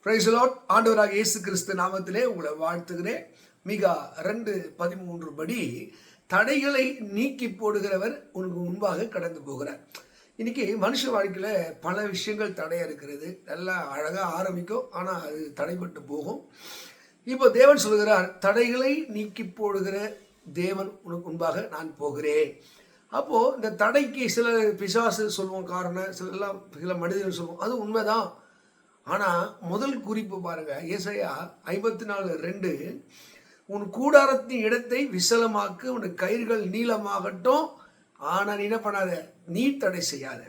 Praise the Lord. ஆண்டவராக இயேசு கிறிஸ்து நாமத்திலே உங்களை வாழ்த்துகிறேன். மீகா 2:13 படி தடைகளை நீக்கி போடுகிறவர் உனக்கு முன்பாக கடந்து போகிறார். இன்னைக்கு மனுஷ வாழ்க்கையில பல விஷயங்கள் தடையா இருக்கிறது. நல்லா அழகா ஆரம்பிக்கும், ஆனா அது தடைபட்டு போகும். இப்போ தேவன் சொல்கிறார், தடைகளை நீக்கி போடுகிற தேவன் உனக்கு முன்பாக நான் போகிறேன். அப்போ இந்த தடைக்கு சில பிசாசு சொல்லுவோம் காரணம், சில மனிதர்கள் சொல்லுவோம், அது உண்மைதான். ஆனால் முதல் குறிப்பு பாருங்க, ஏசாயா 54:2, உன் கூடாரத்தின் இடத்தை விசலமாக்கு, உன் கயிறுகள் நீளமாகட்டும், ஆனால் நீ என்ன பண்ணாத, நீ தடை செய்யாத.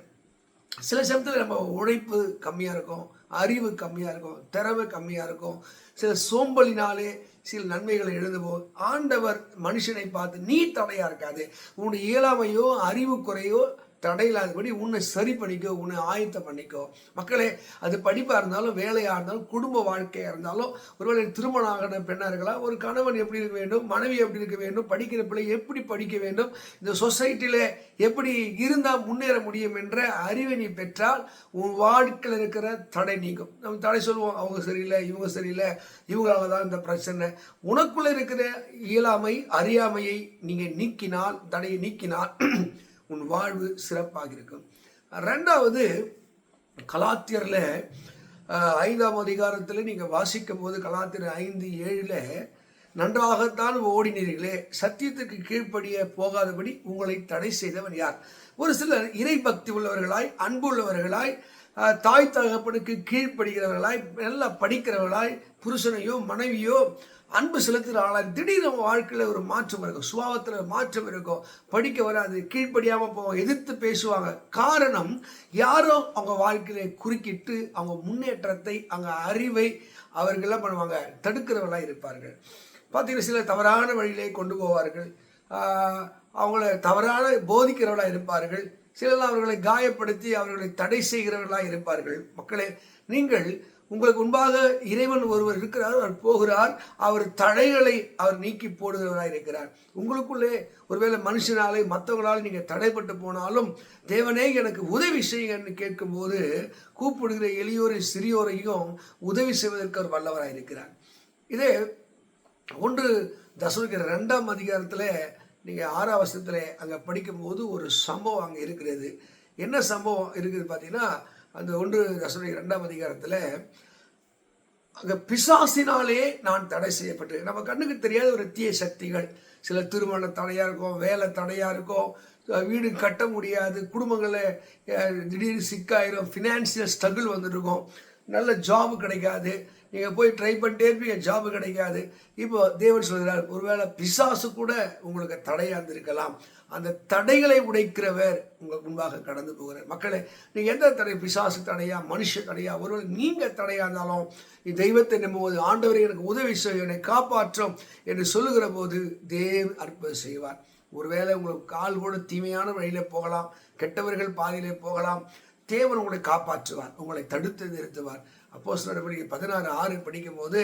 சில சமயத்தில் நம்ம உழைப்பு கம்மியாக இருக்கும், அறிவு கம்மியாக இருக்கும், திறமை கம்மியாக இருக்கும், சில சோம்பலினாலே சில நன்மைகளை எழுதுவோம். ஆண்டவர் மனுஷனை பார்த்து நீ தடையாக இருக்காது, உன்னுடைய இயலாமையோ அறிவு குறையோ தடையில்லாதபடி உன்னை சரி பண்ணிக்கோ, உன்னை ஆயத்தம் பண்ணிக்கோ. மக்களே, அது படிப்பாக இருந்தாலும், வேலையாக இருந்தாலும், குடும்ப வாழ்க்கையாக இருந்தாலும், ஒருவேளை திருமணம் ஆகின பெண்ணாக இருக்கலாம், ஒரு கணவன் எப்படி இருக்க வேண்டும், மனைவி எப்படி இருக்க வேண்டும், படிக்கிற பிள்ளை எப்படி படிக்க வேண்டும், இந்த சொசைட்டியில் எப்படி இருந்தால் முன்னேற முடியும் என்ற அறிவை நீ பெற்றால் உன் வாழ்க்கையில் இருக்கிற தடை நீங்கும். நம்ம தடை சொல்லுவோம், அவங்க சரியில்லை, இவங்க சரியில்லை, இவங்களால தான் இந்த பிரச்சனை. உனக்குள்ளே இருக்கிற இயலாமை அறியாமையை நீங்கள் நீக்கினால், தடையை நீக்கினால் உன் வாழ்வு சிறப்பாக இருக்கும். ரெண்டாவது, கலாத்தியரில் 5ஆம் அதிகாரத்தில் நீங்கள் வாசிக்கும் போது, கலாத்தியர் 5:7, நன்றாகத்தான் ஓடினீர்களே, சத்தியத்துக்கு கீழ்ப்படிய போகாதபடி உங்களை தடை செய்தவன் யார்? ஒரு சிலர் இறை பக்தி உள்ளவர்களாய், அன்பு உள்ளவர்களாய், தாய் தகப்பனுக்கு கீழ்ப்படுகிறவர்களாய், நல்லா படிக்கிறவர்களாய், புருஷனையோ மனைவியோ அன்பு செலுத்துகிற ஆளாய், திடீர்னு வாழ்க்கையில் ஒரு மாற்றம் இருக்கும், சுபாவத்தில் மாற்றம் இருக்கும், படிக்க வராது, கீழ்ப்படியாமல் போவாங்க, எதிர்த்து பேசுவாங்க. காரணம், யாரோ அவங்க வாழ்க்கையில குறுக்கிட்டு அவங்க முன்னேற்றத்தை, அவங்க அறிவை அவர்களெல்லாம் பண்ணுவாங்க, தடுக்கிறவர்களாக இருப்பார்கள். பார்த்தீங்கன்னா, சில தவறான வழியிலே கொண்டு போவார்கள், அவங்கள தவறான போதிக்கிறவர்களாக இருப்பார்கள், சிலர் அவர்களை காயப்படுத்தி அவர்களை தடை செய்கிறவர்களாக இருப்பார்கள். மக்களே, நீங்கள் உங்களுக்கு முன்பாக இறைவன் ஒருவர் இருக்கிறார், அவர் போகிறார், அவர் தடைகளை அவர் நீக்கி போடுகிறவராக இருக்கிறார். உங்களுக்குள்ளே ஒருவேளை மனுஷனாலே மற்றவங்களால் நீங்கள் தடைப்பட்டு போனாலும், தேவனே எனக்கு உதவி செய்யுங்கன்னு கேட்கும்போது, கூப்பிடுகிற எளியோரை சிறியோரையும் உதவி செய்வதற்கு அவர் வல்லவராக இருக்கிறார். இதே 1 தெசலோனிக்கர் 2ஆம் அதிகாரத்தில் நீங்கள் 6ஆம் வசனத்தில் அங்கே படிக்கும்போது ஒரு சம்பவம் அங்கே இருக்கிறது. என்ன சம்பவம் இருக்குது பார்த்தீங்கன்னா, அந்த 1 தெசலோனிக்கர் 2ஆம் அதிகாரத்தில் அங்கே பிசாசினாலே நான் தடை செய்யப்பட்டு, நம்ம கண்ணுக்கு தெரியாத ஒரு தீய சக்திகள், சில திருமண தடையாக இருக்கும், வேலை தடையாக இருக்கும், வீடு கட்ட முடியாது, குடும்பங்களில் திடீர்னு சிக்காயிரும், ஃபினான்ஷியல் ஸ்ட்ரகிள் வந்துருக்கும், நல்ல ஜாபு கிடைக்காது, நீங்கள் போய் ட்ரை பண்ணிட்டே இருப்பீங்க, ஜாபு கிடைக்காது. இப்போ தேவன் சொல்கிறார், ஒருவேளை பிசாசு கூட உங்களுக்கு தடையாக இருந்திருக்கலாம், அந்த தடைகளை உடைக்கிறவர் உங்களுக்கு முன்பாக கடந்து போகிறார். மக்களே, நீங்கள் எந்த தடை, பிசாசு தடையா, மனுஷ தடையா, ஒருவேளை நீங்கள் தடையாக இருந்தாலும் தெய்வத்தை நம்பும்போது, ஆண்டவரை எனக்கு உதவி செய்ய, என்னை காப்பாற்றும் என்று சொல்லுகிற போது தேவன் அற்புதம் செய்வார். ஒருவேளை உங்களுக்கு கால் கூட தீமையான வழியில் போகலாம், கெட்டவர்கள் பாதையிலே போகலாம், தேவன் உங்களை காப்பாற்றுவார், உங்களை தடுத்து நிறுத்துவார். அப்போஸ்தலர் நடவடிக்கை 16:6 படிக்கும் போது,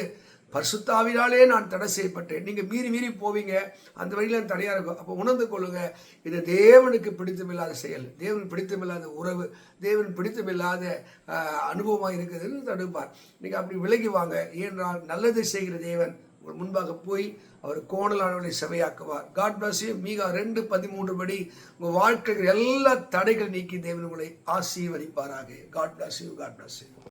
பரிசுத்தாவினாலே நான் தடை செய்யப்பட்டேன். நீங்கள் மீறி போவீங்க, அந்த வழியில் தடையாக இருக்கும். அப்போ உணர்ந்து கொள்ளுங்க, இது தேவனுக்கு பிடித்தமில்லாத செயல், தேவன் பிடித்தமில்லாத உறவு, தேவன் பிடித்தமில்லாத அனுபவமாக இருக்குதுன்னு தடுப்பார். நீங்கள் அப்படி விலகி வாங்க. ஏனென்றால் நல்லது செய்கிற தேவன் உங்கள் முன்பாக போய் அவர் கோணலானவர்களை செவையாக்குவார். God bless you. மீகா 2:13 படி உங்கள் வாழ்க்கையில் எல்லா தடைகள் நீக்கி தேவன் உங்களை ஆசீர்வதிப்பாராக. God bless you. God bless you.